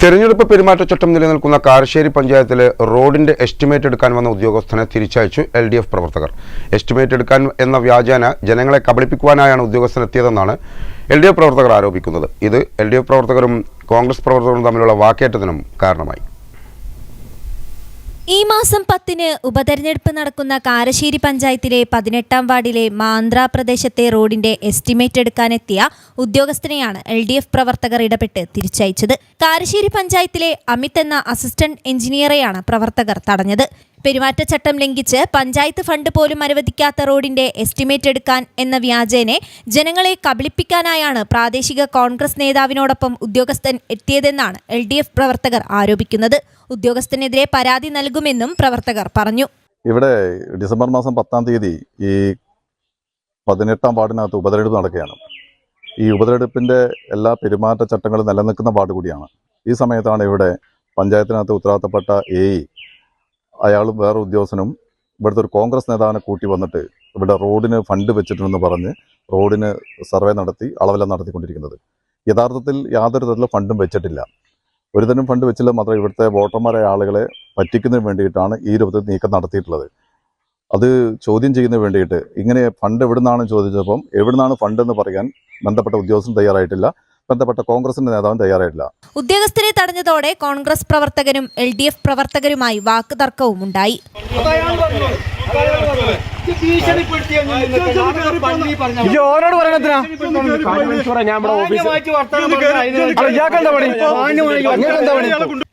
തെരഞ്ഞെടുപ്പ് പെരുമാറ്റച്ചട്ടം നിലനിൽക്കുന്ന കാരശ്ശേരി പഞ്ചായത്തിലെ റോഡിന്റെ എസ്റ്റിമേറ്റ് എടുക്കാൻ വന്ന ഉദ്യോഗസ്ഥനെ തിരിച്ചയച്ചു LDF പ്രവർത്തകർ. എസ്റ്റിമേറ്റ് എടുക്കാൻ എന്ന വ്യാജേന ജനങ്ങളെ കബളിപ്പിക്കുവാനായാണ് ഉദ്യോഗസ്ഥൻ എത്തിയതെന്നാണ് LDF പ്രവർത്തകർ ആരോപിക്കുന്നത്. ഇത് LDF പ്രവർത്തകരും കോൺഗ്രസ് പ്രവർത്തകരും തമ്മിലുള്ള വാക്കേറ്റത്തിനും കാരണമായി. ഈ മാസം 10-ന് ഉപതെരഞ്ഞെടുപ്പ് നടക്കുന്ന കാരശ്ശേരി പഞ്ചായത്തിലെ 18-ാം വാർഡിലെ മാന്ദ്ര പ്രദേശത്തെ റോഡിന്റെ എസ്റ്റിമേറ്റ് എടുക്കാനെത്തിയ ഉദ്യോഗസ്ഥനെയാണ് LDF പ്രവർത്തകർ ഇടപെട്ട് തിരിച്ചയച്ചത്. കാരശ്ശേരി പഞ്ചായത്തിലെ അമിത് എന്ന അസിസ്റ്റന്റ് എഞ്ചിനീയറെയാണ് പ്രവർത്തകർ തടഞ്ഞത്. പെരുമാറ്റച്ചട്ടം ലംഘിച്ച് പഞ്ചായത്ത് ഫണ്ട് പോലും അനുവദിക്കാത്ത റോഡിന്റെ എസ്റ്റിമേറ്റ് എടുക്കാൻ എന്ന വ്യാജേനെ ജനങ്ങളെ കബളിപ്പിക്കാനായാണ് പ്രാദേശിക കോൺഗ്രസ് നേതാവിനോടൊപ്പം ഉദ്യോഗസ്ഥൻ എത്തിയതെന്നാണ് LDF പ്രവർത്തകർ ആരോപിക്കുന്നത്. ഉദ്യോഗസ്ഥനെതിരെ പരാതി നൽകുമെന്നും പ്രവർത്തകർ പറഞ്ഞു. ഇവിടെ ഡിസംബർ മാസം 10-ാം തീയതി ഈ 18-ാം വാർഡിനകത്ത് ഉപതെരഞ്ഞെടുപ്പ് നടക്കുകയാണ്. ഈ ഉപതെരഞ്ഞെടുപ്പിന്റെ എല്ലാ പെരുമാറ്റച്ചട്ടങ്ങളും നിലനിൽക്കുന്ന വാർഡ് കൂടിയാണ്. ഈ സമയത്താണ് ഇവിടെ പഞ്ചായത്തിനകത്ത് ഉത്തരവാദിത്തപ്പെട്ട AE അയാളും വേറെ ഉദ്യോഗസ്ഥനും ഇവിടുത്തെ ഒരു കോൺഗ്രസ് നേതാവിനെ കൂട്ടി വന്നിട്ട് ഇവിടെ റോഡിന് ഫണ്ട് വെച്ചിട്ടുണ്ടെന്ന് പറഞ്ഞ് റോഡിന് സർവേ നടത്തി അളവെല്ലാം നടത്തിക്കൊണ്ടിരിക്കുന്നത്. യഥാർത്ഥത്തിൽ യാതൊരു തരത്തിലുള്ള ഫണ്ടും വെച്ചിട്ടില്ല. ഒരു തരം ഫണ്ട് വെച്ചില്ല മാത്രമേ ഇവിടുത്തെ വോട്ടർമാരായ ആളുകളെ പറ്റിക്കുന്നതിന് വേണ്ടിയിട്ടാണ് ഈ രൂപത്തിൽ നീക്കം നടത്തിയിട്ടുള്ളത്. അത് ചോദ്യം ചെയ്യുന്നതിന് വേണ്ടിയിട്ട് ഇങ്ങനെ ഫണ്ട് എവിടുന്നാണെന്ന് ചോദിച്ചപ്പം എവിടുന്നാണ് ഫണ്ട് എന്ന് പറയാൻ ബന്ധപ്പെട്ട ഉദ്യോഗസ്ഥൻ തയ്യാറായിട്ടില്ല, ബന്ധപ്പെട്ട കോൺഗ്രസിന്റെ നേതാവും തയ്യാറായിട്ടില്ല. ഉദ്യോഗസ്ഥരെ തടഞ്ഞതോടെ കോൺഗ്രസ് പ്രവർത്തകരും LDF പ്രവർത്തകരുമായി വാക്കുതർക്കവും ഉണ്ടായി.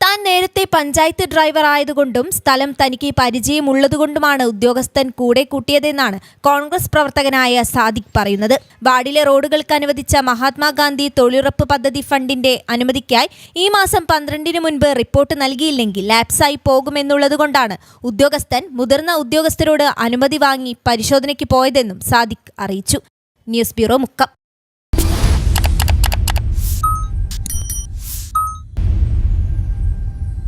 താൻ നേരത്തെ പഞ്ചായത്ത് ഡ്രൈവർ ആയതുകൊണ്ടും സ്ഥലം തനിക്ക് പരിചയമുള്ളതുകൊണ്ടുമാണ് ഉദ്യോഗസ്ഥൻ കൂടെ കൂട്ടിയതെന്നാണ് കോൺഗ്രസ് പ്രവർത്തകനായ സാദിഖ് പറയുന്നത്. വാർഡിലെ റോഡുകൾക്ക് അനുവദിച്ച മഹാത്മാഗാന്ധി തൊഴിലുറപ്പ് പദ്ധതി ഫണ്ടിന്റെ അനുമതിക്കായി ഈ മാസം 12-ന് മുൻപ് റിപ്പോർട്ട് നൽകിയില്ലെങ്കിൽ ലാപ്സായി പോകുമെന്നുള്ളതുകൊണ്ടാണ് ഉദ്യോഗസ്ഥൻ മുതിർന്ന ഉദ്യോഗസ്ഥരോട് അനുമതി വാങ്ങി പരിശോധനയ്ക്ക് പോയതെന്നും സാദിഖ് അറിയിച്ചു. News bureau, Mukkam.